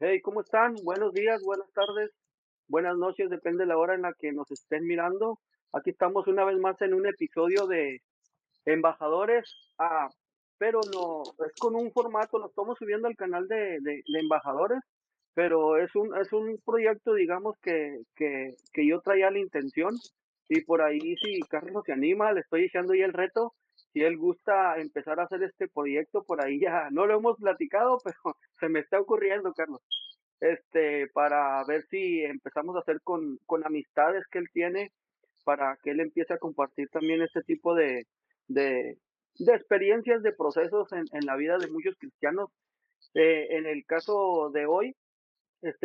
Hey, ¿cómo están? Buenos días, buenas tardes, buenas noches, depende de la hora en la que nos estén mirando. Aquí estamos una vez más en un episodio de Embajadores, pero no, es con un formato, lo estamos subiendo al canal de Embajadores, pero es un proyecto, digamos, que yo traía la intención, y por ahí si Carlos se anima, le estoy echando ya el reto, si él gusta empezar a hacer este proyecto, por ahí ya no lo hemos platicado, pero se me está ocurriendo, Carlos, para ver si empezamos a hacer con amistades que él tiene, para que él empiece a compartir también este tipo de, de experiencias, de procesos en la vida de muchos cristianos. En el caso de hoy,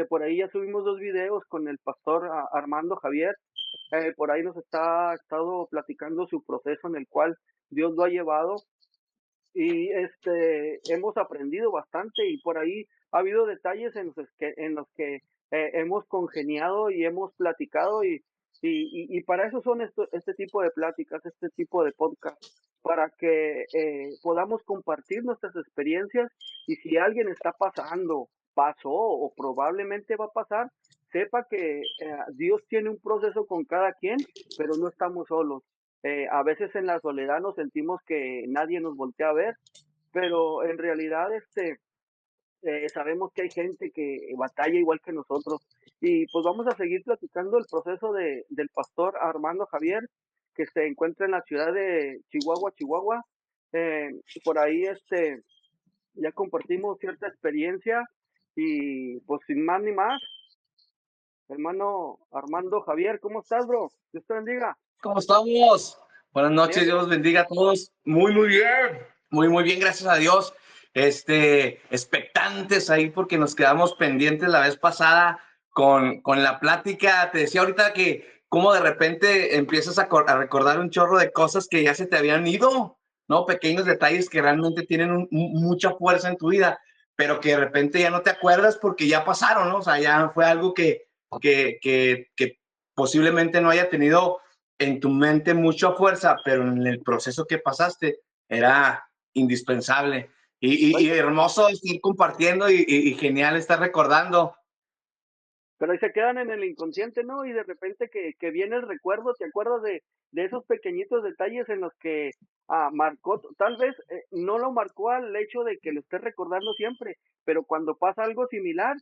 por ahí ya subimos dos videos con el pastor Armando Javier. Por ahí nos ha estado platicando su proceso en el cual Dios lo ha llevado, y hemos aprendido bastante, y por ahí ha habido detalles en los que hemos congeniado y hemos platicado, y para eso son este tipo de pláticas, este tipo de podcast, para que podamos compartir nuestras experiencias, y si alguien está pasando, pasó o probablemente va a pasar, sepa que Dios tiene un proceso con cada quien, pero no estamos solos. A veces en la soledad nos sentimos que nadie nos voltea a ver, pero en realidad sabemos que hay gente que batalla igual que nosotros. Y pues vamos a seguir platicando el proceso del pastor Armando Javier, que se encuentra en la ciudad de Chihuahua, Chihuahua. Eh, por ahí ya compartimos cierta experiencia, y pues sin más ni más, hermano Armando Javier, ¿cómo estás, bro? Dios te bendiga. ¿Cómo estamos? Buenas Bien, noches, Dios bro. los bendiga a todos. Muy bien. Muy bien, gracias a Dios. Expectantes ahí porque nos quedamos pendientes la vez pasada con la plática. Te decía ahorita que como de repente empiezas a recordar un chorro de cosas que ya se te habían ido, ¿no? Pequeños detalles que realmente tienen mucha fuerza en tu vida, pero que de repente ya no te acuerdas porque ya pasaron, ¿no? O sea, ya fue algo que posiblemente no haya tenido en tu mente mucha fuerza, pero en el proceso que pasaste era indispensable. Y Oye, hermoso estar compartiendo y genial estar recordando. pero ahí se quedan en el inconsciente, ¿no? Y de repente que viene el recuerdo, te acuerdas de esos pequeñitos detalles en los que marcó, tal vez no lo marcó al hecho de que lo estés recordando siempre, pero cuando pasa algo similar,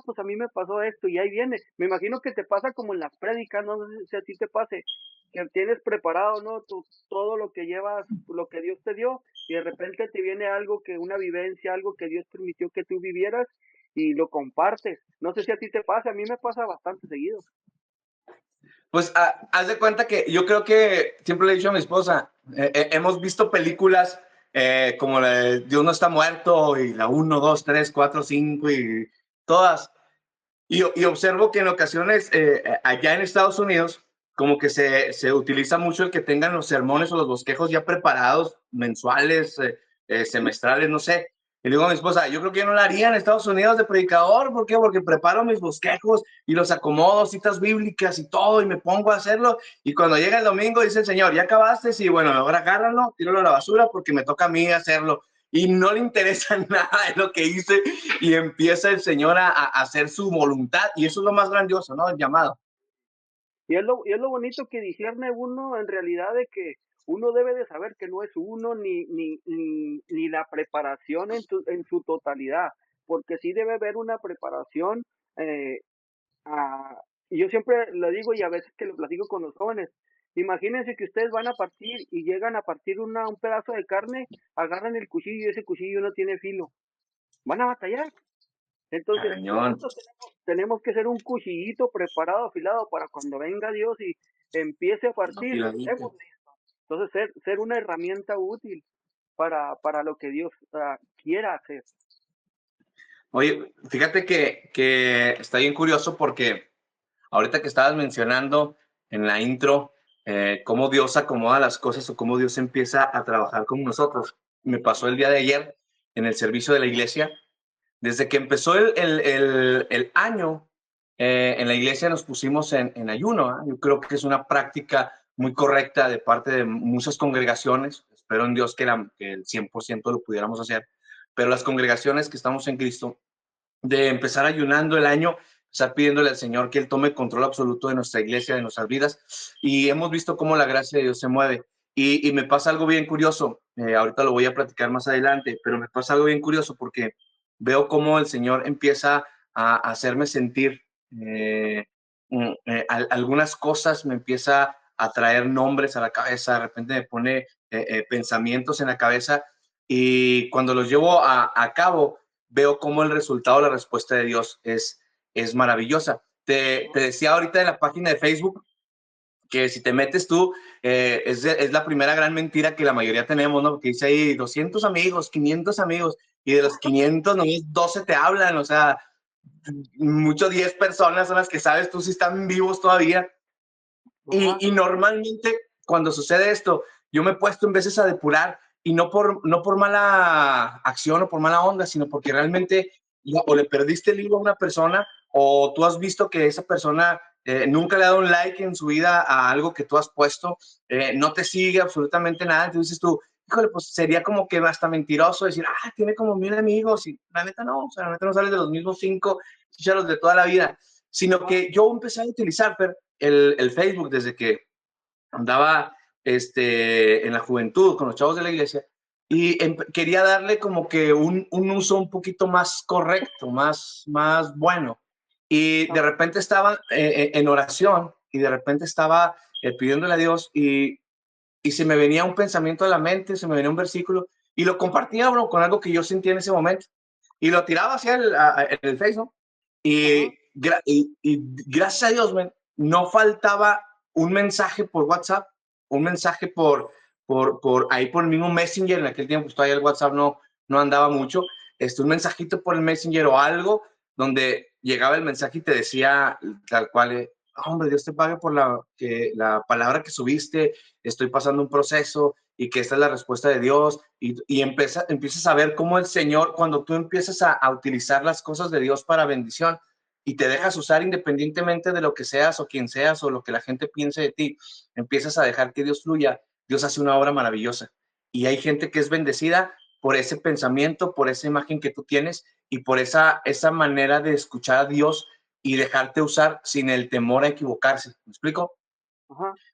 pues a mí me pasó esto y ahí viene. Me imagino que te pasa como en las prédicas, no sé si a ti te pase, que tienes preparado, ¿no? Todo lo que llevas, lo que Dios te dio, y de repente te viene algo, que una vivencia, algo que Dios permitió que tú vivieras, y lo compartes. No sé si a ti te pasa, a mí me pasa bastante seguido. Pues haz de cuenta que yo creo que siempre le he dicho a mi esposa, hemos visto películas como la de Dios no está muerto y la uno 2 3 4 5 y todas. Y observo que en ocasiones allá en Estados Unidos como que se utiliza mucho el que tengan los sermones o los bosquejos ya preparados, mensuales, semestrales, no sé. Y le digo a mi esposa, yo creo que yo no lo haría en Estados Unidos de predicador. ¿Por qué? Porque preparo mis bosquejos y los acomodo, citas bíblicas y todo, y me pongo a hacerlo. Y cuando llega el domingo dice el Señor, ya acabaste, y bueno, ahora agárralo, tíralo a la basura porque me toca a mí hacerlo. Y no le interesa nada de lo que hice y empieza el Señor a hacer su voluntad. Y eso es lo más grandioso, ¿no? El llamado. Y es lo bonito que discierne uno en realidad, de que uno debe de saber que no es uno, ni la preparación en su totalidad, porque sí debe haber una preparación. eh, y yo siempre lo digo, y a veces que lo platico con los jóvenes, imagínense que ustedes van a partir y llegan a partir un pedazo de carne, agarran el cuchillo y ese cuchillo no tiene filo, van a batallar. Entonces, Cañón. nosotros tenemos que ser un cuchillito preparado, afilado, para cuando venga Dios y empiece a partir, estemos listos. Entonces, ser una herramienta útil para lo que Dios quiera hacer. Oye, fíjate que está bien curioso porque ahorita que estabas mencionando en la intro cómo Dios acomoda las cosas o cómo Dios empieza a trabajar con nosotros. Me pasó el día de ayer en el servicio de la iglesia. Desde que empezó el año, en la iglesia nos pusimos en ayuno. ¿Eh? Yo creo que es una práctica muy correcta de parte de muchas congregaciones. Espero en Dios que el 100% lo pudiéramos hacer. Pero las congregaciones que estamos en Cristo de empezar ayunando el año, estar pidiéndole al Señor que Él tome control absoluto de nuestra iglesia, de nuestras vidas. Y hemos visto cómo la gracia de Dios se mueve. Y me pasa algo bien curioso, ahorita lo voy a platicar más adelante, pero me pasa algo bien curioso porque veo cómo el Señor empieza a hacerme sentir algunas cosas, me empieza a traer nombres a la cabeza, de repente me pone pensamientos en la cabeza y cuando los llevo a cabo, veo cómo el resultado, la respuesta de Dios es maravillosa. Te decía ahorita en la página de Facebook que si te metes tú, es la primera gran mentira que la mayoría tenemos, ¿no? Porque dice ahí 200 amigos, 500 amigos, y de los 500, nomás 12 te hablan, o sea, mucho 10 personas son las que sabes tú si están vivos todavía. Y normalmente cuando sucede esto, yo me he puesto en veces a depurar y no por mala acción o por mala onda, sino porque realmente o le perdiste el hilo a una persona o tú has visto que esa persona nunca le ha dado un like en su vida a algo que tú has puesto, no te sigue absolutamente nada, entonces dices tú, híjole, pues sería como que hasta mentiroso decir, tiene como 1000 amigos y la neta no, o sea, la neta no sales de los mismos 5 chicharos de toda la vida, sino que yo empecé a utilizar el Facebook desde que andaba en la juventud con los chavos de la iglesia y quería darle como que un uso un poquito más correcto, más bueno. Y de repente estaba en oración y de repente estaba pidiéndole a Dios y se me venía un pensamiento a la mente, se me venía un versículo y lo compartía, bro, con algo que yo sentía en ese momento. Y lo tiraba hacia el Facebook. Y gracias a Dios, man, no faltaba un mensaje por WhatsApp, un mensaje por ahí por el mismo Messenger. En aquel tiempo pues, todavía el WhatsApp no andaba mucho. Un mensajito por el Messenger o algo donde llegaba el mensaje y te decía tal cual, hombre, Dios te pague por la palabra que subiste, estoy pasando un proceso y que esta es la respuesta de Dios y empiezas a ver cómo el Señor, cuando tú empiezas a utilizar las cosas de Dios para bendición y te dejas usar independientemente de lo que seas o quien seas o lo que la gente piense de ti, empiezas a dejar que Dios fluya, Dios hace una obra maravillosa. Y hay gente que es bendecida por ese pensamiento, por esa imagen que tú tienes y por esa manera de escuchar a Dios y dejarte usar sin el temor a equivocarse. ¿Me explico?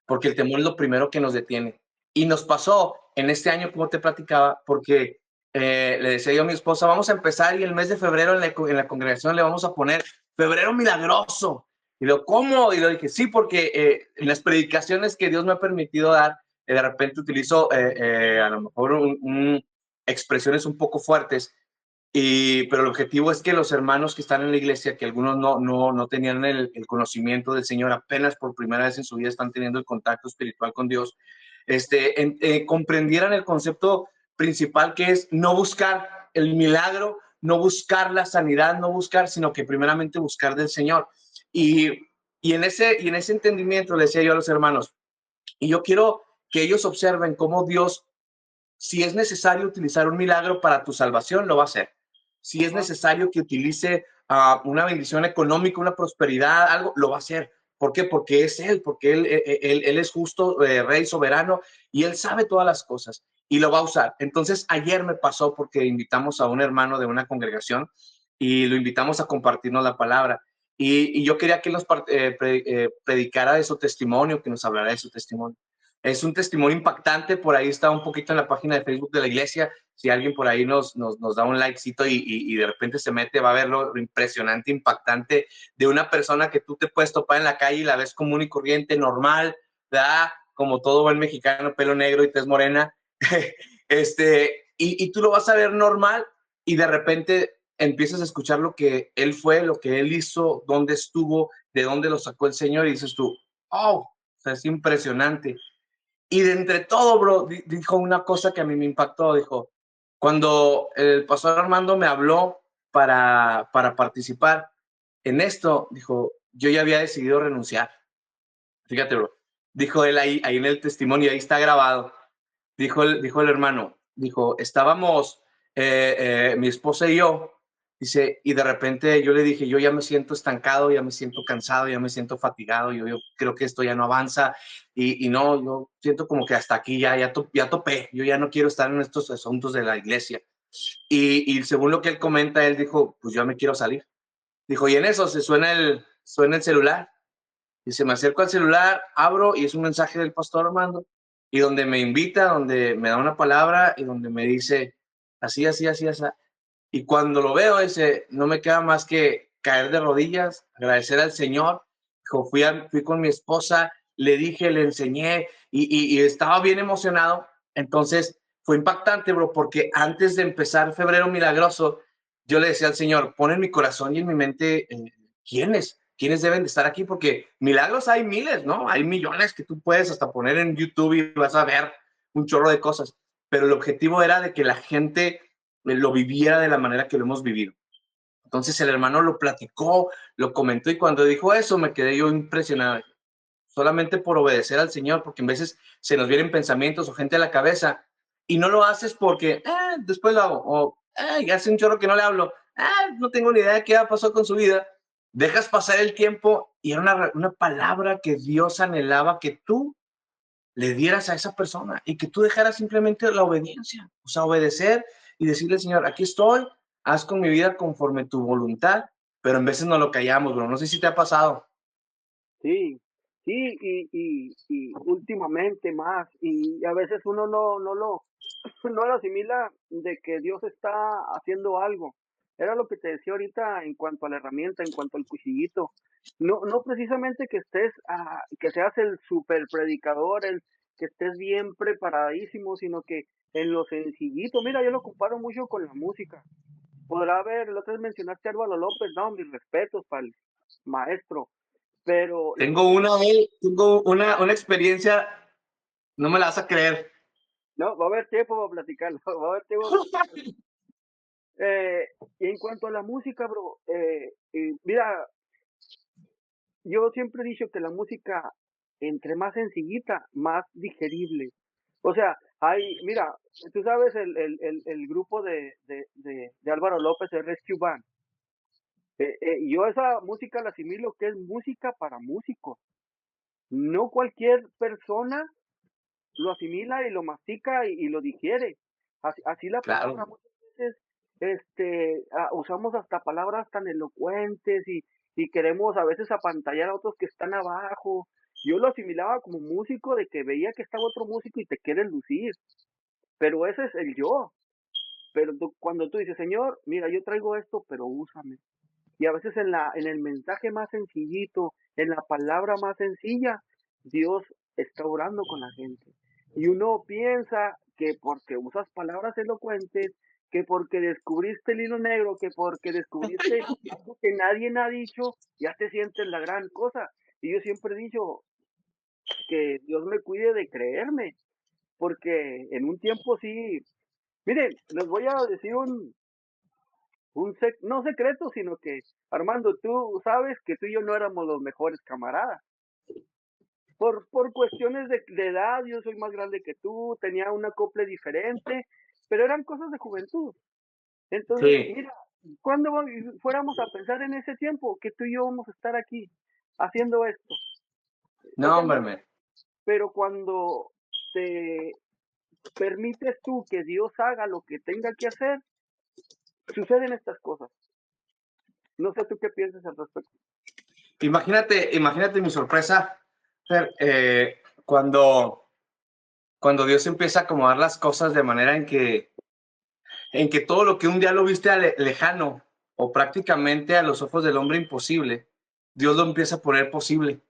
Porque el temor es lo primero que nos detiene. Y nos pasó en este año, como te platicaba, porque le decía yo a mi esposa, vamos a empezar y el mes de febrero en la congregación le vamos a poner febrero milagroso. Y lo, ¿cómo? Y lo dije, sí, porque en las predicaciones que Dios me ha permitido dar, de repente utilizo a lo mejor expresiones un poco fuertes, pero el objetivo es que los hermanos que están en la iglesia, que algunos no tenían el conocimiento del Señor, apenas por primera vez en su vida están teniendo el contacto espiritual con Dios, comprendieran el concepto principal que es no buscar el milagro, no buscar la sanidad, no buscar, sino que primeramente buscar del Señor. Y, en ese entendimiento le decía yo a los hermanos, y yo quiero que ellos observen cómo Dios, si es necesario utilizar un milagro para tu salvación, lo va a hacer. Si es necesario que utilice una bendición económica, una prosperidad, algo, lo va a hacer. ¿Por qué? Porque es Él, porque Él es justo, Rey soberano, y Él sabe todas las cosas y lo va a usar. Entonces, ayer me pasó porque invitamos a un hermano de una congregación y lo invitamos a compartirnos la palabra. Y yo quería que él nos predicara de su testimonio, que nos hablara de su testimonio. Es un testimonio impactante, por ahí está un poquito en la página de Facebook de la iglesia. Si alguien por ahí nos da un likecito y de repente se mete, va a ver lo impresionante, impactante de una persona que tú te puedes topar en la calle y la ves común y corriente, normal, ¿verdad? Como todo buen mexicano, pelo negro y tez morena. Y tú lo vas a ver normal y de repente empiezas a escuchar lo que él fue, lo que él hizo, dónde estuvo, de dónde lo sacó el Señor y dices tú, oh, o sea, es impresionante. Y de entre todo, bro, dijo una cosa que a mí me impactó. Dijo, cuando el pastor Armando me habló para participar en esto, dijo, yo ya había decidido renunciar. Fíjate, bro. Dijo él ahí en el testimonio, ahí está grabado. Dijo el hermano, dijo, estábamos mi esposa y yo, dice, y de repente yo le dije, yo ya me siento estancado, ya me siento cansado, ya me siento fatigado, yo creo que esto ya no avanza y no, yo siento como que hasta aquí ya topé, yo ya no quiero estar en estos asuntos de la iglesia. Y según lo que él comenta, él dijo, pues yo me quiero salir. Dijo, y en eso suena el celular. Y se me acerco al celular, abro y es un mensaje del pastor Armando. Y donde me invita, donde me da una palabra y donde me dice, así, así, así, así. Y cuando lo veo, no me queda más que caer de rodillas, agradecer al Señor. Dijo, fui con mi esposa, le dije, le enseñé y estaba bien emocionado. Entonces fue impactante, bro, porque antes de empezar Febrero Milagroso, yo le decía al Señor, pon en mi corazón y en mi mente, ¿quiénes deben de estar aquí? Porque milagros hay miles, ¿no? Hay millones que tú puedes hasta poner en YouTube y vas a ver un chorro de cosas. Pero el objetivo era de que la gente lo viviera de la manera que lo hemos vivido. Entonces el hermano lo platicó, lo comentó y cuando dijo eso me quedé yo impresionado. Solamente por obedecer al Señor, porque en veces se nos vienen pensamientos o gente a la cabeza y no lo haces porque después lo hago o hace un chorro que no le hablo, no tengo ni idea de qué pasó con su vida. Dejas pasar el tiempo y era una palabra que Dios anhelaba que tú le dieras a esa persona y que tú dejaras simplemente la obediencia, o sea, obedecer y decirle, Señor, aquí estoy, haz con mi vida conforme tu voluntad, pero en veces no lo callamos, bro. No sé si te ha pasado. Sí, sí, y últimamente más, y a veces uno no lo asimila de que Dios está haciendo algo. Era lo que te decía ahorita en cuanto a la herramienta, en cuanto al cuchillito. No precisamente que que seas el super predicador, el que estés bien preparadísimo, sino que en lo sencillito. Mira, yo lo comparo mucho con la música. Podrá haber, la otra vez mencionaste a Álvaro López, no, mis respetos para el maestro, pero la música, Tengo una experiencia, no me la vas a creer. no, va a haber tiempo para platicarlo, va a haber tiempo para platicarlo. Eh, y en cuanto a la música, bro, mira, yo siempre he dicho que la música, entre más sencillita, más digerible. O sea, mira, tú sabes el grupo de Álvaro López, el Rescue Band. Yo esa música la asimilo que es música para músicos. No cualquier persona lo asimila y lo mastica y lo digiere. Así la palabra, Claro. muchas veces usamos hasta palabras tan elocuentes y queremos a veces apantallar a otros que están abajo. Yo lo asimilaba como músico de que veía que estaba otro músico y te quieres lucir, pero ese es el yo. Pero cuando tú dices, Señor, mira, yo traigo esto, pero úsame. Y a veces en el mensaje más sencillito, en la palabra más sencilla, Dios está orando con la gente. Y uno piensa que porque usas palabras elocuentes, que porque descubriste el hilo negro, que porque descubriste algo que nadie ha dicho, ya te sientes la gran cosa. Y yo siempre he dicho que Dios me cuide de creerme, porque en un tiempo sí, miren, les voy a decir no secreto, sino que, Armando, tú sabes que tú y yo no éramos los mejores camaradas. Por cuestiones de edad, yo soy más grande que tú, tenía un acople diferente, pero eran cosas de juventud. Entonces, Sí. mira, cuando fuéramos a pensar en ese tiempo que tú y yo vamos a estar aquí haciendo esto, No, tocando, hombre. pero cuando te permites tú que Dios haga lo que tenga que hacer, suceden estas cosas. No sé tú qué piensas al respecto. Imagínate mi sorpresa, Fer, cuando Dios empieza a acomodar las cosas de manera en que todo lo que un día lo viste lejano o prácticamente a los ojos del hombre imposible, Dios lo empieza a poner posible.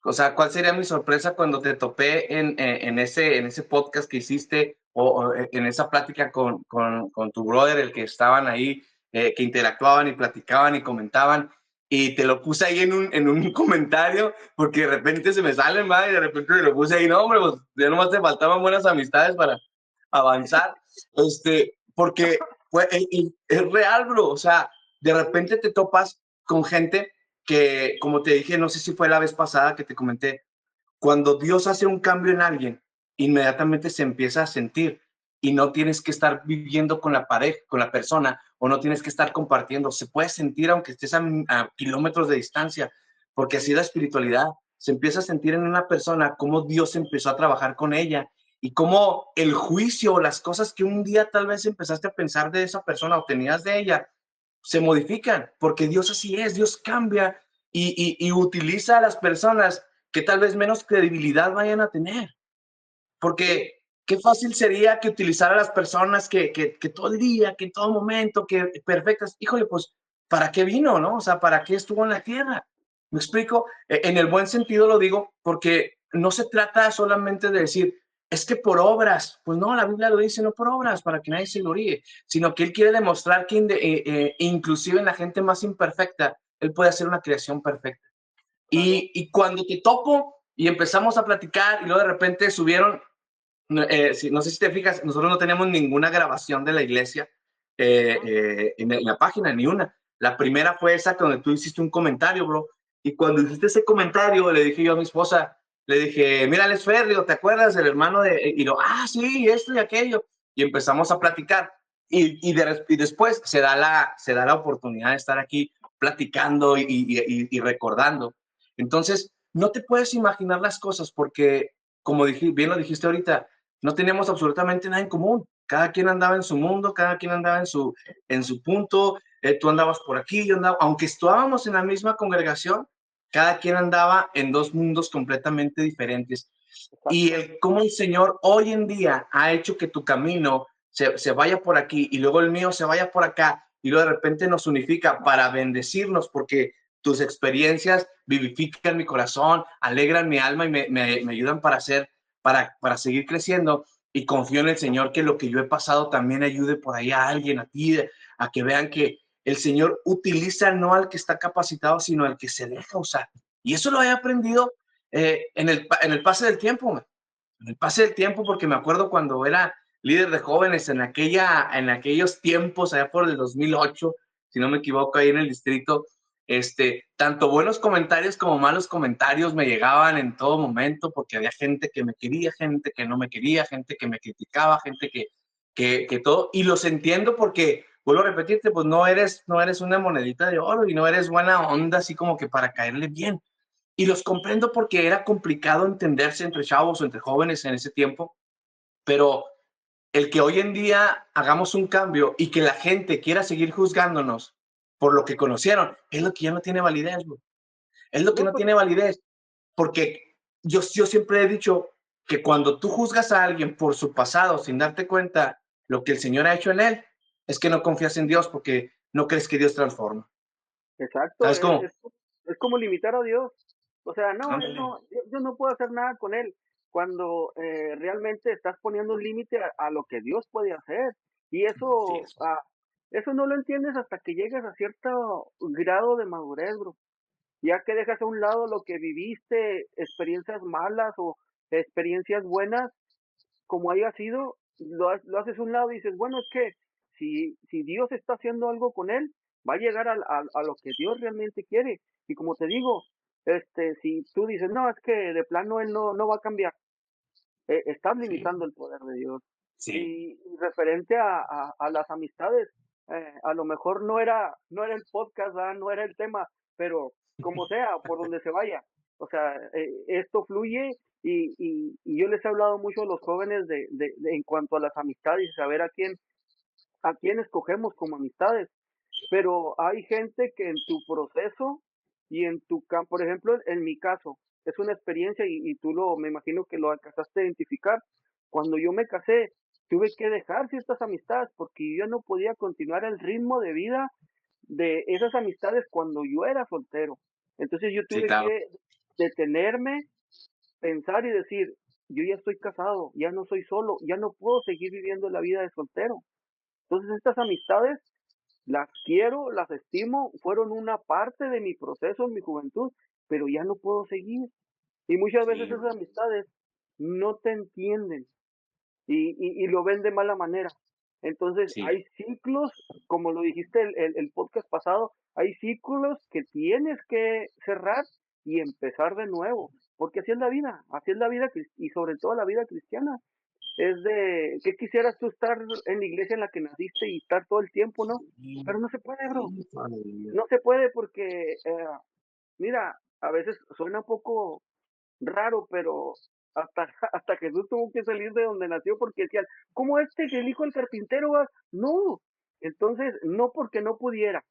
O sea, ¿cuál sería mi sorpresa cuando te topé en ese podcast que hiciste o en esa plática con tu brother, el que estaban ahí, que interactuaban y platicaban y comentaban? Y te lo puse ahí en un comentario, porque de repente se me salen, ¿va? Y de repente me lo puse ahí, no, hombre, pues ya nomás te faltaban buenas amistades para avanzar. Porque pues, es real, bro. O sea, de repente te topas con gente que, como te dije, no sé si fue la vez pasada que te comenté, cuando Dios hace un cambio en alguien, inmediatamente se empieza a sentir y no tienes que estar viviendo con la pareja, con la persona, o no tienes que estar compartiendo. Se puede sentir aunque estés a kilómetros de distancia, porque así es la espiritualidad. Se empieza a sentir en una persona cómo Dios empezó a trabajar con ella y cómo el juicio o las cosas que un día tal vez empezaste a pensar de esa persona o tenías de ella, se modifican, porque Dios así es, Dios cambia y utiliza a las personas que tal vez menos credibilidad vayan a tener. Sí, Porque qué fácil sería que utilizar a las personas que todo el día, que en todo momento, que perfectas. Híjole, pues, ¿para qué vino, no? O sea, ¿para qué estuvo en la tierra? ¿Me explico? En el buen sentido lo digo porque no se trata solamente de decir, es que por obras, pues no, la Biblia lo dice, no por obras, para que nadie se gloríe, sino que Él quiere demostrar que inclusive en la gente más imperfecta, Él puede hacer una creación perfecta. claro. Y cuando te topo y empezamos a platicar y luego de repente subieron no sé si te fijas, nosotros no tenemos ninguna grabación de la iglesia Ajá. en la página, ni una. La primera fue esa donde tú hiciste un comentario, bro. Y cuando hiciste ese comentario, le dije yo a mi esposa, le dije, mira, Alex Ferrio, ¿te acuerdas del hermano de...? Y lo, sí, esto y aquello. Y empezamos a platicar. Y después se da la oportunidad de estar aquí platicando y recordando. Entonces, no te puedes imaginar las cosas porque, como bien lo dijiste ahorita, no teníamos absolutamente nada en común. Cada quien andaba en su mundo, cada quien andaba en su punto. Tú andabas por aquí, yo andaba, aunque estábamos en la misma congregación, cada quien andaba en dos mundos completamente diferentes. Y Exacto. cómo el Señor hoy en día ha hecho que tu camino se vaya por aquí y luego el mío se vaya por acá y luego de repente nos unifica para bendecirnos porque tus experiencias vivifican mi corazón, alegran mi alma y me ayudan para seguir creciendo y confío en el Señor que lo que yo he pasado también ayude por ahí a alguien, a ti, a que vean que el Señor utiliza no al que está capacitado, sino al que se deja usar. Y eso lo he aprendido en el pase del tiempo, en el pase del tiempo, porque me acuerdo cuando era líder de jóvenes en aquellos tiempos, allá por el 2008, si no me equivoco, ahí en el distrito, tanto buenos comentarios como malos comentarios me llegaban en todo momento, porque había gente que me quería, gente que no me quería, gente que me criticaba, gente que todo, y los entiendo porque, vuelvo a repetirte, pues no eres una monedita de oro y no eres buena onda, así como que para caerle bien. Y los comprendo porque era complicado entenderse entre chavos o entre jóvenes en ese tiempo, pero el que hoy en día hagamos un cambio y que la gente quiera seguir juzgándonos por lo que conocieron, es lo que ya no tiene validez, bro. Es lo que No, no pues, tiene validez, porque yo siempre he dicho que cuando tú juzgas a alguien por su pasado sin darte cuenta lo que el Señor ha hecho en él, es que no confías en Dios porque no crees que Dios transforma. exacto, ¿Sabes cómo? es como limitar a Dios. O sea, no, él Ándale. no, yo no puedo hacer nada con él, cuando realmente estás poniendo un límite a lo que Dios puede hacer. Y Sí, eso no lo entiendes hasta que llegas a cierto grado de madurez, bro. Ya que dejas a un lado lo que viviste, experiencias malas o experiencias buenas, como haya sido, lo haces a un lado y dices, bueno, es que si Dios está haciendo algo con él, va a llegar a lo que Dios realmente quiere. Y como te digo, si tú dices, no, es que de plano él no va a cambiar, estás sí, limitando el poder de Dios. sí. Y referente a las amistades, a lo mejor no era el podcast, ¿verdad? No era el tema, pero como sea, por donde se vaya. O sea, esto fluye y yo les he hablado mucho a los jóvenes en cuanto a las amistades y saber a quién escogemos como amistades. Pero hay gente que en tu proceso y en tu campo, por ejemplo, en mi caso, es una experiencia y tú me imagino que lo alcanzaste a identificar. Cuando yo me casé, tuve que dejar ciertas amistades porque yo no podía continuar el ritmo de vida de esas amistades cuando yo era soltero. Entonces yo Sí, tuve claro. que detenerme, pensar y decir, yo ya estoy casado, ya no soy solo, ya no puedo seguir viviendo la vida de soltero. Entonces estas amistades las quiero, las estimo, fueron una parte de mi proceso en mi juventud, pero ya no puedo seguir. Y muchas veces Sí, esas amistades no te entienden y lo ven de mala manera. Entonces sí, hay ciclos, como lo dijiste el podcast pasado, hay ciclos que tienes que cerrar y empezar de nuevo, porque así es la vida y sobre todo la vida cristiana. Es de, ¿qué quisieras tú estar en la iglesia en la que naciste y estar todo el tiempo, no? Pero no se puede, bro. sí, aleluya. No se puede porque, mira, a veces suena un poco raro, pero hasta hasta Jesús tuvo que salir de donde nació porque decían: "¿Cómo el hijo del carpintero va?". No, entonces, no porque no pudiera,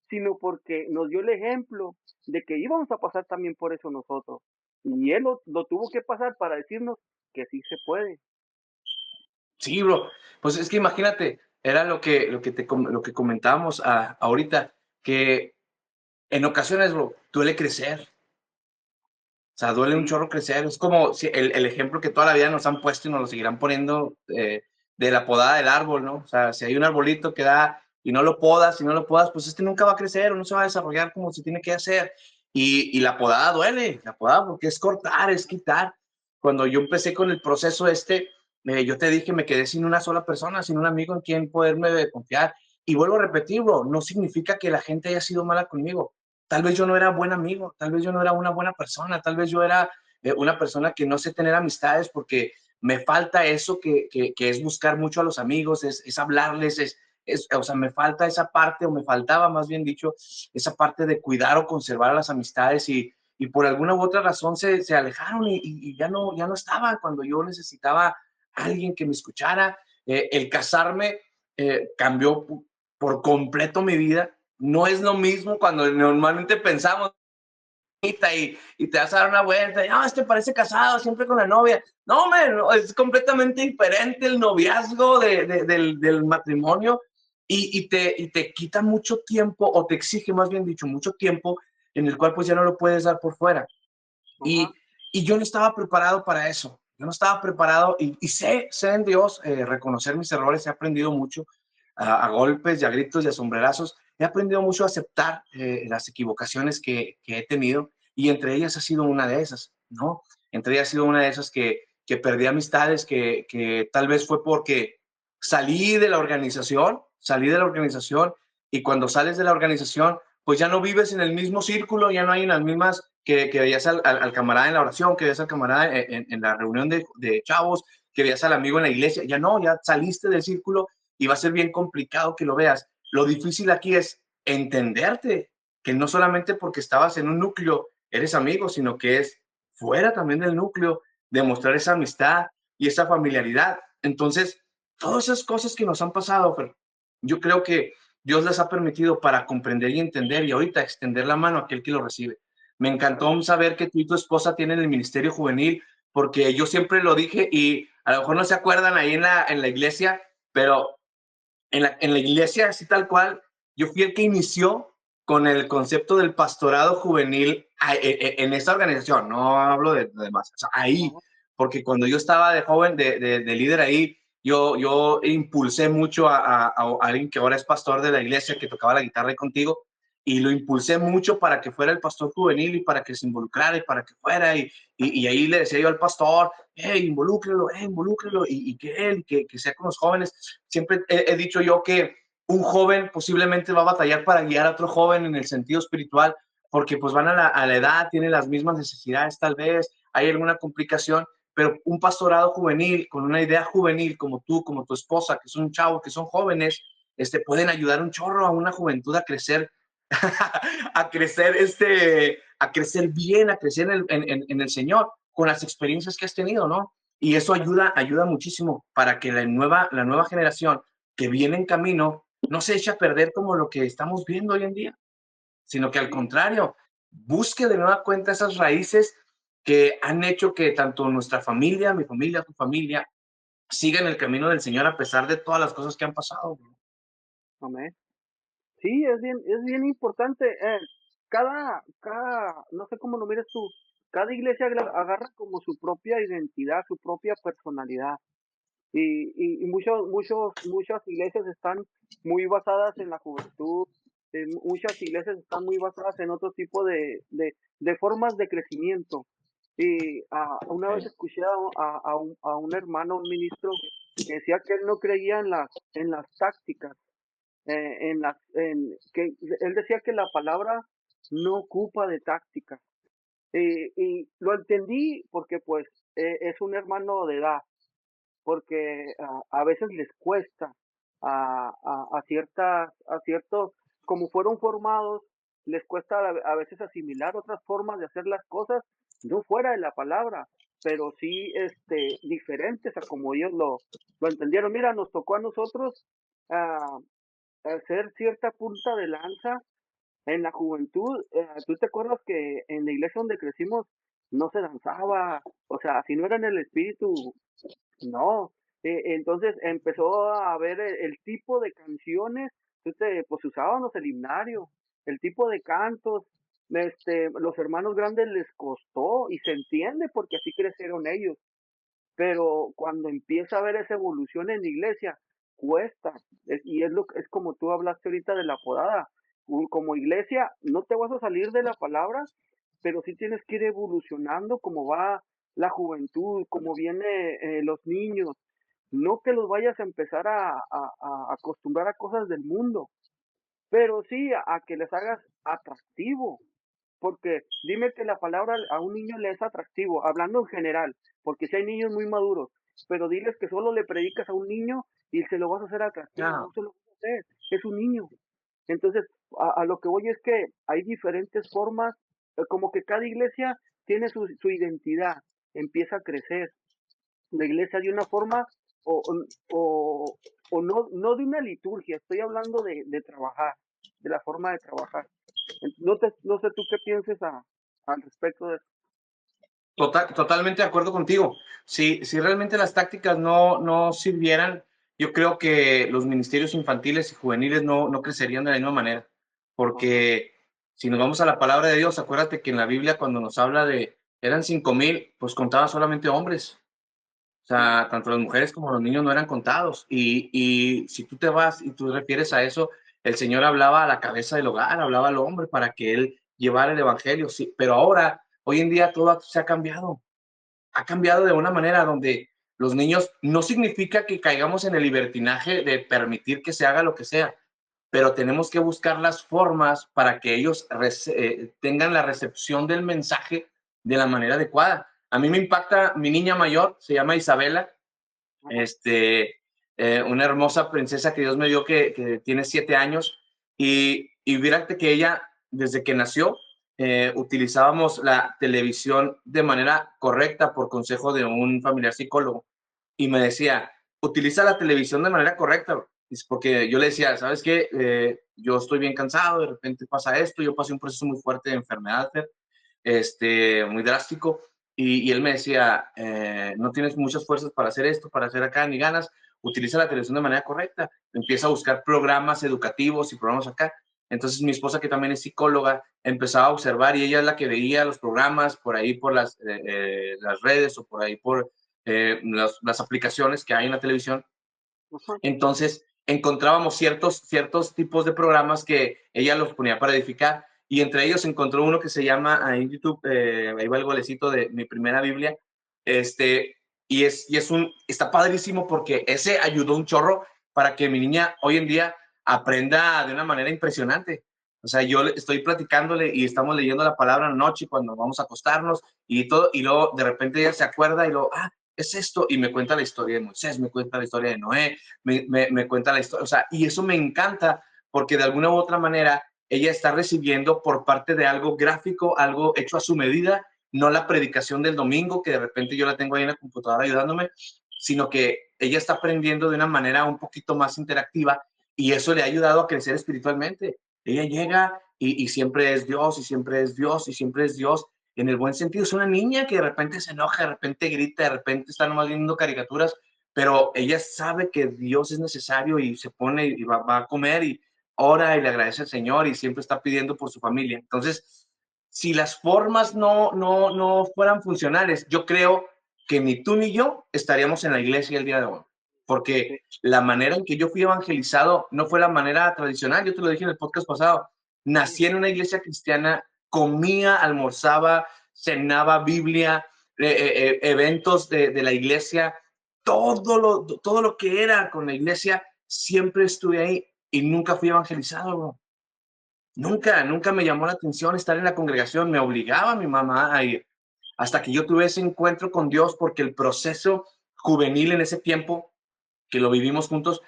sino porque nos dio el ejemplo de que íbamos a pasar también por eso nosotros. Y él lo tuvo que pasar para decirnos que sí se puede. Sí, bro. Pues es que imagínate, era lo que comentábamos ahorita, que en ocasiones, bro, duele crecer. O sea, duele un Sí, chorro crecer. Es como si el ejemplo que toda la vida nos han puesto y nos lo seguirán poniendo de la podada del árbol, ¿no? O sea, si hay un arbolito que da y no lo podas, si no lo podas, pues este nunca va a crecer o no se va a desarrollar como se tiene que hacer. Y la podada duele, la podada porque es cortar, es quitar. Cuando yo empecé con el proceso yo te dije, me quedé sin una sola persona, sin un amigo en quien poderme confiar. Y vuelvo a repetir, bro, no significa que la gente haya sido mala conmigo. Tal vez yo no era buen amigo, tal vez yo no era una buena persona, tal vez yo era una persona que no sé tener amistades porque me falta eso que es buscar mucho a los amigos, es hablarles, o sea, me falta esa parte, o me faltaba más bien dicho, esa parte de cuidar o conservar a las amistades y por alguna u otra razón se alejaron y ya no estaban cuando yo necesitaba a alguien que me escuchara. El casarme cambió por completo mi vida. No es lo mismo cuando normalmente pensamos y te vas a dar una vuelta y, este parece casado, siempre con la novia. No, man, no, es completamente diferente el noviazgo del matrimonio y te quita mucho tiempo, o te exige más bien dicho, mucho tiempo en el cual pues ya no lo puedes dar por fuera. ajá, Y yo no estaba preparado para eso. Yo no estaba preparado y sé en Dios reconocer mis errores. He aprendido mucho a golpes y a gritos y a sombrerazos. He aprendido mucho a aceptar las equivocaciones que he tenido y entre ellas ha sido una de esas, ¿no? Entre ellas ha sido una de esas que perdí amistades, que tal vez fue porque salí de la organización y cuando sales de la organización pues ya no vives en el mismo círculo, ya no hay en las mismas que veías al camarada en la oración, que veías al camarada en la reunión de chavos, que veías al amigo en la iglesia, ya no, ya saliste del círculo y va a ser bien complicado que lo veas. Lo difícil aquí es entenderte, que no solamente porque estabas en un núcleo eres amigo, sino que es fuera también del núcleo, demostrar esa amistad y esa familiaridad. Entonces, todas esas cosas que nos han pasado, Fer, yo creo que Dios les ha permitido para comprender y entender y ahorita extender la mano a aquel que lo recibe. Me encantó claro. saber que tú y tu esposa tienen el ministerio juvenil, porque yo siempre lo dije y a lo mejor no se acuerdan ahí en la iglesia, pero en la iglesia, así tal cual, yo fui el que inició con el concepto del pastorado juvenil en esta organización, no hablo de más, o sea, ahí, Ajá. porque cuando yo estaba de joven, de líder ahí, yo impulsé mucho a alguien que ahora es pastor de la iglesia, que tocaba la guitarra ahí contigo, y lo impulsé mucho para que fuera el pastor juvenil y para que se involucrara y para que fuera, y ahí le decía yo al pastor, hey, involúcrelo, y que él, que sea con los jóvenes. Siempre he dicho yo que un joven posiblemente va a batallar para guiar a otro joven en el sentido espiritual, porque pues van a la edad, tienen las mismas necesidades tal vez, hay alguna complicación, pero un pastorado juvenil, con una idea juvenil como tú, como tu esposa, que son chavos, que son jóvenes, pueden ayudar un chorro a una juventud a crecer, a crecer bien, a crecer en el Señor, con las experiencias que has tenido, ¿no? Y eso ayuda muchísimo para que la nueva generación que viene en camino no se eche a perder como lo que estamos viendo hoy en día, sino que al Sí, contrario, busque de nueva cuenta esas raíces que han hecho que tanto nuestra familia, mi familia, tu familia, sigan el camino del Señor a pesar de todas las cosas que han pasado. amén. Sí, es bien importante, no sé cómo lo mires tú, cada iglesia agarra como su propia identidad, su propia personalidad. Y muchas iglesias están muy basadas en la juventud, muchas iglesias están muy basadas en otro tipo de formas de crecimiento. Y una vez escuché a un hermano, un ministro, que decía que él no creía en las tácticas, que él decía que la palabra no ocupa de tácticas. Y lo entendí porque pues es un hermano de edad, porque a veces les cuesta a ciertos, como fueron formados, les cuesta a veces asimilar otras formas de hacer las cosas, no fuera de la palabra. pero sí, diferentes a como ellos lo entendieron. Mira, nos tocó a nosotros, ah, hacer cierta punta de lanza en la juventud. ¿Tú te acuerdas que en la iglesia donde crecimos no se danzaba? O sea, si no era en el espíritu, no. Entonces empezó a haber el tipo de canciones, pues usábamos el himnario, el tipo de cantos, los hermanos grandes les costó y se entiende porque así crecieron ellos, pero cuando empieza a haber esa evolución en la iglesia, cuesta. Y es como tú hablaste ahorita de la podada. Como iglesia, no te vas a salir de la palabra, pero sí tienes que ir evolucionando como va la juventud, como viene los niños. No que los vayas a empezar a acostumbrar a cosas del mundo, pero sí a que les hagas atractivo, porque dime que la palabra a un niño le es atractivo, hablando en general, porque si hay niños muy maduros, pero diles que solo le predicas a un niño y se lo vas a hacer atractivo, Ya. no se lo vas a hacer, es un niño. Entonces, a lo que voy es que hay diferentes formas, como que cada iglesia tiene su identidad, empieza a crecer. La iglesia de una forma o, o, o no, no de una liturgia, estoy hablando de trabajar, de la forma de trabajar. No sé tú qué pienses al respecto de eso. Totalmente de acuerdo contigo. Si realmente las tácticas no sirvieran, yo creo que los ministerios infantiles y juveniles no crecerían de la misma manera. Ajá, Porque si nos vamos a la palabra de Dios, acuérdate que en la Biblia cuando nos habla de, eran 5,000, pues contaban solamente hombres. O sí, sea, tanto las mujeres como los niños no eran contados. Y si tú te vas y tú refieres a eso, el Señor hablaba a la cabeza del hogar, hablaba al hombre para que él llevara el evangelio. Sí, pero ahora, hoy en día, todo se ha cambiado de una manera donde los niños no significa que caigamos en el libertinaje de permitir que se haga lo que sea, pero tenemos que buscar las formas para que ellos tengan la recepción del mensaje de la manera adecuada. A mí me impacta mi niña mayor, se llama Isabela, ajá, este, una hermosa princesa que Dios me dio que tiene 7 años y fíjate que ella, desde que nació, utilizábamos la televisión de manera correcta por consejo de un familiar psicólogo y me decía, utiliza la televisión de manera correcta, porque yo le decía, ¿sabes qué? Yo estoy bien cansado, de repente pasa esto, yo pasé un proceso muy fuerte de enfermedad, muy drástico, y él me decía, no tienes muchas fuerzas para hacer esto, para hacer acá, ni ganas, utiliza la televisión de manera correcta, empieza a buscar programas educativos y programas acá. Entonces mi esposa, que también es psicóloga, empezaba a observar y ella es la que veía los programas por ahí por las redes o por ahí por las aplicaciones que hay en la televisión. ajá, Entonces encontrábamos ciertos tipos de programas que ella los ponía para edificar y entre ellos encontró uno que se llama en YouTube, ahí va el golecito de mi primera Biblia, está padrísimo porque ese ayudó un chorro para que mi niña hoy en día aprenda de una manera impresionante. O sea, yo estoy platicándole y estamos leyendo la palabra anoche cuando vamos a acostarnos y todo, y luego de repente ella se acuerda y luego, es esto, y me cuenta la historia de Moisés, me cuenta la historia de Noé, me cuenta la historia, o sea, y eso me encanta porque de alguna u otra manera ella está recibiendo por parte de algo gráfico, algo hecho a su medida, no la predicación del domingo, que de repente yo la tengo ahí en la computadora ayudándome, sino que ella está aprendiendo de una manera un poquito más interactiva y eso le ha ayudado a crecer espiritualmente. Ella llega y siempre es Dios, y siempre es Dios, y siempre es Dios, en el buen sentido. Es una niña que de repente se enoja, de repente grita, de repente está nomás viendo caricaturas, pero ella sabe que Dios es necesario y se pone y va a comer y ora y le agradece al Señor y siempre está pidiendo por su familia. Entonces, si las formas no fueran funcionales, yo creo que ni tú ni yo estaríamos en la iglesia el día de hoy, sí, porque la manera en que yo fui evangelizado no fue la manera tradicional, yo te lo dije en el podcast pasado, sí, nací en una iglesia cristiana, comía, almorzaba, cenaba Biblia, eventos de la iglesia, todo lo que era con la iglesia, siempre estuve ahí y nunca fui evangelizado, bro. Nunca me llamó la atención estar en la congregación, me obligaba mi mamá a ir, hasta que yo tuve ese encuentro con Dios, porque el proceso juvenil en ese tiempo que lo vivimos juntos,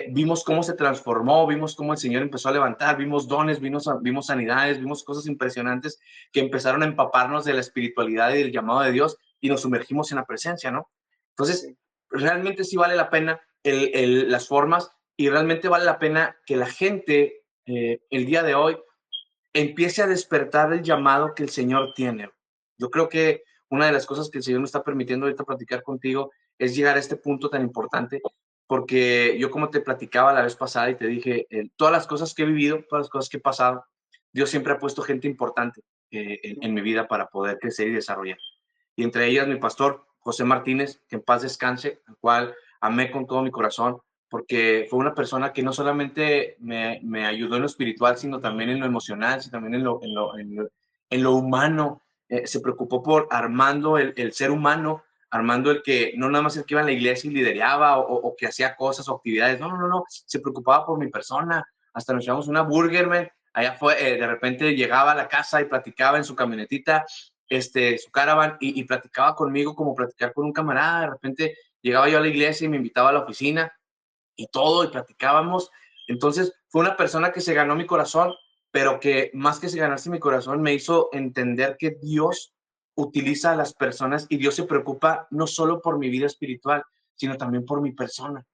vimos cómo se transformó, vimos cómo el Señor empezó a levantar, vimos dones, vimos sanidades, vimos cosas impresionantes que empezaron a empaparnos de la espiritualidad y del llamado de Dios. y nos sumergimos en la presencia, ¿no? Entonces, sí, realmente sí vale la pena las formas y realmente vale la pena que la gente el día de hoy empiece a despertar el llamado que el Señor tiene. Yo creo que una de las cosas que el Señor me está permitiendo ahorita platicar contigo es llegar a este punto tan importante, porque yo como te platicaba la vez pasada y te dije, todas las cosas que he vivido, todas las cosas que he pasado, Dios siempre ha puesto gente importante en mi vida para poder crecer y desarrollar. Y entre ellas mi pastor José Martínez, que en paz descanse, al cual amé con todo mi corazón, porque fue una persona que no solamente me ayudó en lo espiritual, sino también en lo emocional, sino también en lo humano. Se preocupó por armando el ser humano, armando el que no nada más el que iba a la iglesia y lideraba o que hacía cosas o actividades, no, no, no, no, se preocupaba por mi persona. Hasta nos llevamos una Burgerman, allá fue, de repente llegaba a la casa y platicaba en su camionetita, su caravan, y platicaba conmigo como platicar con un camarada. De repente llegaba yo a la iglesia y me invitaba a la oficina y todo, y platicábamos. Entonces fue una persona que se ganó mi corazón, pero que más que se ganarse mi corazón, me hizo entender que Dios utiliza a las personas y Dios se preocupa no solo por mi vida espiritual, sino también por mi persona.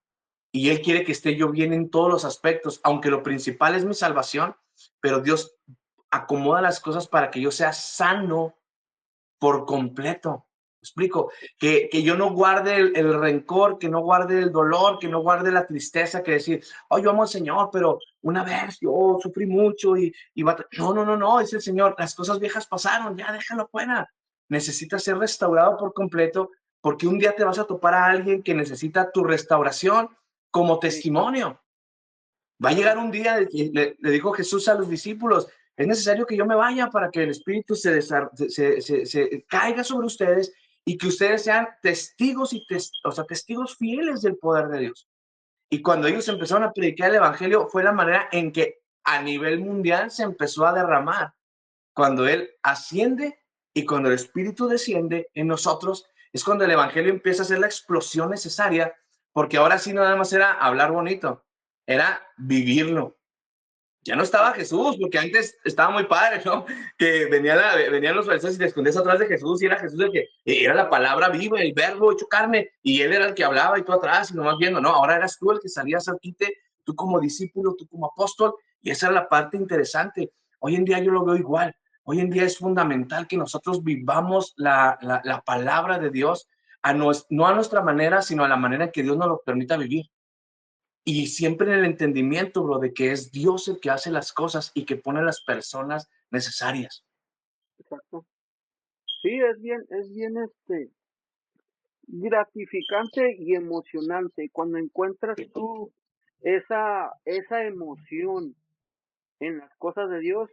Y Él quiere que esté yo bien en todos los aspectos, aunque lo principal es mi salvación, pero Dios acomoda las cosas para que yo sea sano por completo. ¿Me explico? Que yo no guarde el rencor, que no guarde el dolor, que no guarde la tristeza, que decir, oh, yo amo al Señor, pero una vez yo sufrí mucho y no, no, no, no, dice el Señor, las cosas viejas pasaron, ya déjalo fuera. Necesitas ser restaurado por completo, porque un día te vas a topar a alguien que necesita tu restauración como sí, testimonio. Va a llegar claro, un día, le dijo Jesús a los discípulos, es necesario que yo me vaya para que el Espíritu se caiga sobre ustedes y que ustedes sean testigos o sea, testigos fieles del poder de Dios. Y cuando ellos empezaron a predicar el Evangelio, fue la manera en que a nivel mundial se empezó a derramar. Cuando Él asciende y cuando el Espíritu desciende en nosotros, es cuando el Evangelio empieza a ser la explosión necesaria, porque ahora sí no nada más era hablar bonito, era vivirlo. Ya no estaba exacto, Jesús, porque antes estaba muy padre, ¿no? Que venían los fariseos y te escondías atrás de Jesús, y era Jesús el que era la palabra viva, el verbo hecho carne, y él era el que hablaba y tú atrás, y nomás viendo, no, ahora eras tú el que salías al quite, tú como discípulo, tú como apóstol, y esa era la parte interesante. Hoy en día yo lo veo igual. Hoy en día es fundamental que nosotros vivamos la palabra de Dios, no a nuestra manera, sino a la manera en que Dios nos lo permita vivir. Y siempre en el entendimiento, bro, de que es Dios el que hace las cosas y que pone las personas necesarias. exacto. Sí, es bien, gratificante y emocionante cuando encuentras tú esa emoción en las cosas de Dios,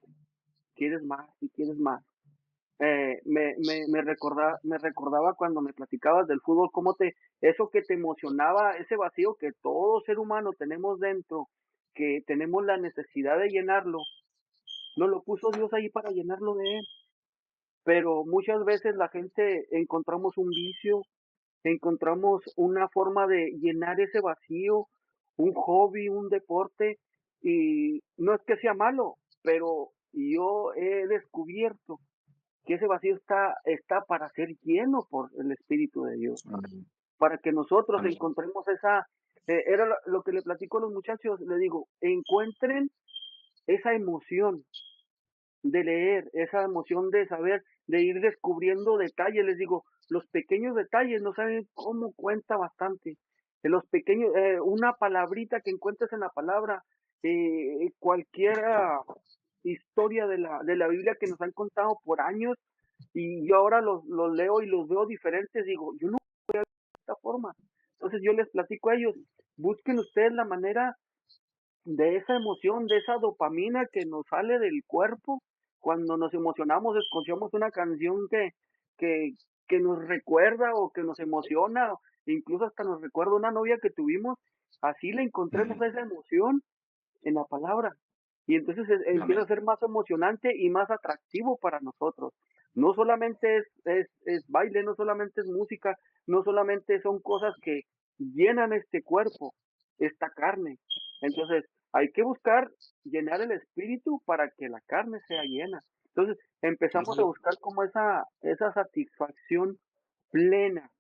quieres más y quieres más. Me recordaba cuando me platicabas del fútbol, eso que te emocionaba, ese vacío que todo ser humano tenemos dentro, que tenemos la necesidad de llenarlo, nos lo puso Dios ahí para llenarlo de Él. Pero muchas veces la gente encontramos un vicio, encontramos una forma de llenar ese vacío, un hobby, un deporte, y no es que sea malo, pero yo he descubierto que ese vacío está para ser lleno por el Espíritu de Dios, Amén. para que nosotros Amén. encontremos era lo que le platico a los muchachos, le digo, encuentren esa emoción de leer, esa emoción de saber, de ir descubriendo detalles, les digo, los pequeños detalles, no saben cómo cuenta bastante. Los pequeños, una palabrita que encuentres en la palabra, cualquier historia de la Biblia que nos han contado por años, y yo ahora los leo y los veo diferentes, digo, yo no de esta forma. Entonces yo les platico a ellos, busquen ustedes la manera de esa emoción, de esa dopamina que nos sale del cuerpo cuando nos emocionamos, escuchamos una canción que, que nos recuerda o que nos emociona, o incluso hasta nos recuerda una novia que tuvimos, así le encontremos esa emoción en la palabra. Y entonces empieza Amén. a ser más emocionante y más atractivo para nosotros. No solamente es baile, no solamente es música, no solamente son cosas que llenan este cuerpo, esta carne. Entonces, hay que buscar llenar el espíritu para que la carne sea llena. Entonces, empezamos a Ándale. buscar como esa satisfacción plena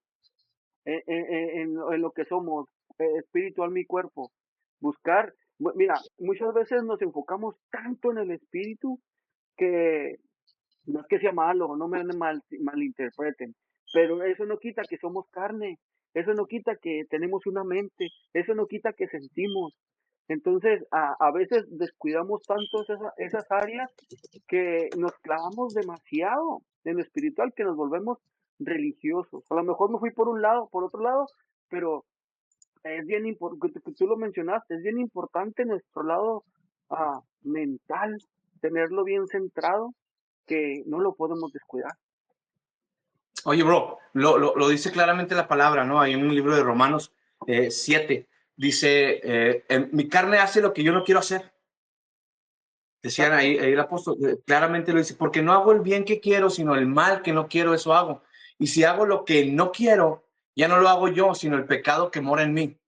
en lo que somos, espiritual, mi cuerpo. Buscar, mira, muchas veces nos enfocamos tanto en el espíritu que no es que sea malo, no me malinterpreten, pero eso no quita que somos carne, eso no quita que tenemos una mente, eso no quita que sentimos. Entonces, a veces descuidamos tanto esas áreas que nos clavamos demasiado en lo espiritual que nos volvemos religiosos. A lo mejor me fui por un lado, por otro lado, pero es bien importante, que tú lo mencionaste, es bien importante nuestro lado mental, tenerlo bien centrado, que no lo podemos descuidar. Oye, bro, lo dice claramente la palabra, ¿no? Hay en un libro de Romanos 7, dice, mi carne hace lo que yo no quiero hacer. Decían ahí el apóstol, claramente lo dice, porque no hago el bien que quiero, sino el mal que no quiero, eso hago. Y si hago lo que no quiero, ya no lo hago yo, sino el pecado que mora en mí.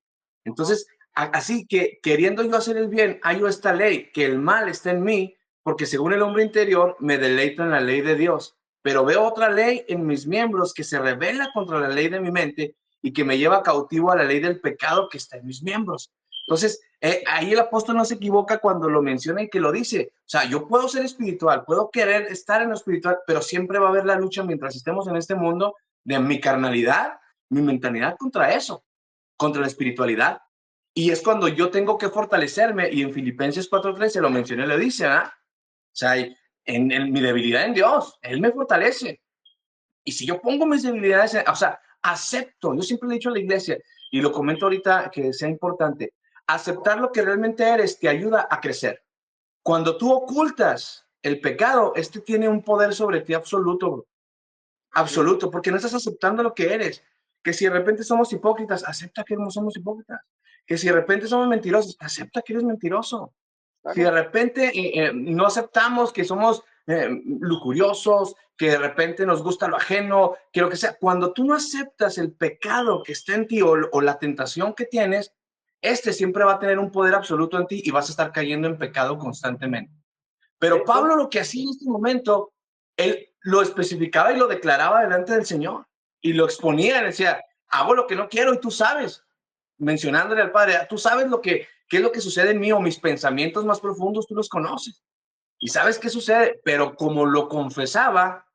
Entonces, así que queriendo yo hacer el bien, hallo esta ley, que el mal está en mí, porque según el hombre interior me deleito en la ley de Dios. Pero veo otra ley en mis miembros que se rebela contra la ley de mi mente y que me lleva cautivo a la ley del pecado que está en mis miembros. Entonces, ahí el apóstol no se equivoca cuando lo menciona y que lo dice. O sea, yo puedo ser espiritual, puedo querer estar en lo espiritual, pero siempre va a haber la lucha mientras estemos en este mundo de mi carnalidad, mi mentalidad contra eso, contra la espiritualidad. Y es cuando yo tengo que fortalecerme, y en Filipenses 4:13 lo mencioné, le dice, ¿ah? O sea, en mi debilidad en Dios, Él me fortalece. Y si yo pongo mis debilidades, o sea, acepto, yo siempre le he dicho a la iglesia, y lo comento ahorita que sea importante, aceptar lo que realmente eres te ayuda a crecer. Cuando tú ocultas el pecado, este tiene un poder sobre ti absoluto, absoluto, porque no estás aceptando lo que eres. Que si de repente somos hipócritas, acepta que no somos hipócritas. Que si de repente somos mentirosos, acepta que eres mentiroso. Si de Claro, repente no aceptamos que somos lujuriosos, que de repente nos gusta lo ajeno, que lo que sea, cuando tú no aceptas el pecado que está en ti o la tentación que tienes, este siempre va a tener un poder absoluto en ti y vas a estar cayendo en pecado constantemente. Pero son, Pablo lo que hacía en este momento, él lo especificaba y lo declaraba delante del Señor y lo exponía, decía, hago lo que no quiero y tú sabes, mencionándole al Padre, tú sabes qué es lo que sucede en mí o mis pensamientos más profundos, tú los conoces y sabes qué sucede, pero como lo confesaba,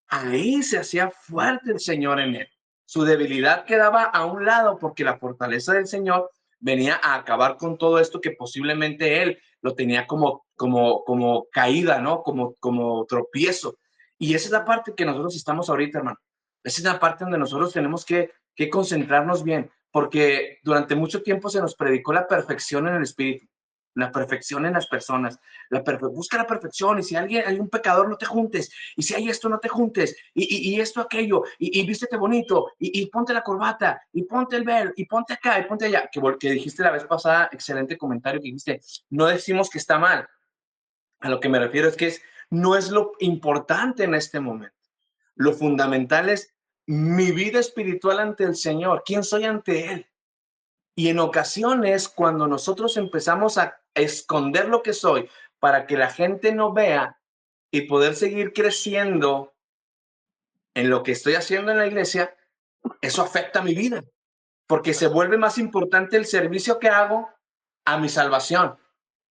ahí se hacía fuerte el Señor en él. Su debilidad quedaba a un lado porque la fortaleza del Señor venía a acabar con todo esto que posiblemente él lo tenía como caída, ¿no? Como tropiezo. Y esa es la parte que nosotros estamos ahorita, hermano. Esa es la parte donde nosotros tenemos que concentrarnos bien, porque durante mucho tiempo se nos predicó la perfección en el espíritu, la perfección en las personas, busca la perfección, y si hay un pecador, no te juntes, y si hay esto, no te juntes, y esto, aquello, y vístete bonito, y ponte la corbata, y ponte el velo, y ponte acá, y ponte allá, que dijiste la vez pasada, excelente comentario que dijiste, no decimos que está mal, a lo que me refiero es que no es lo importante en este momento, lo fundamental es mi vida espiritual ante el Señor, quién soy ante Él. Y en ocasiones, cuando nosotros empezamos a esconder lo que soy para que la gente no vea y poder seguir creciendo en lo que estoy haciendo en la iglesia, eso afecta mi vida, porque se vuelve más importante el servicio que hago a mi salvación.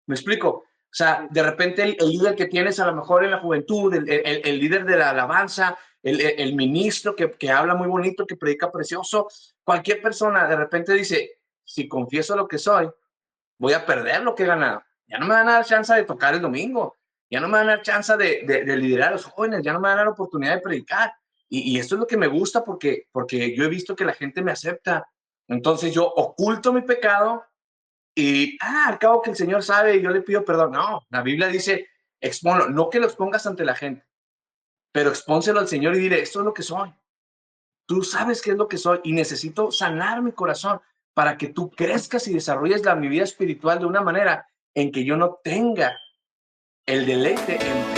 ¿Me explico? O sea, de repente el líder que tienes a lo mejor en la juventud, el líder de la alabanza, el ministro que habla muy bonito, que predica precioso, cualquier persona de repente dice, si confieso lo que soy, voy a perder lo que he ganado. Ya no me van a dar chance de tocar el domingo, ya no me van a dar chance de liderar a los jóvenes, ya no me van a dar oportunidad de predicar. Y esto es lo que me gusta porque yo he visto que la gente me acepta. Entonces yo oculto mi pecado y, al cabo que el Señor sabe y yo le pido perdón. No, la Biblia dice, exponlo, no que lo expongas ante la gente, pero expónselo al Señor y dile, esto es lo que soy. Tú sabes qué es lo que soy y necesito sanar mi corazón para que tú crezcas y desarrolles mi vida espiritual de una manera en que yo no tenga el deleite en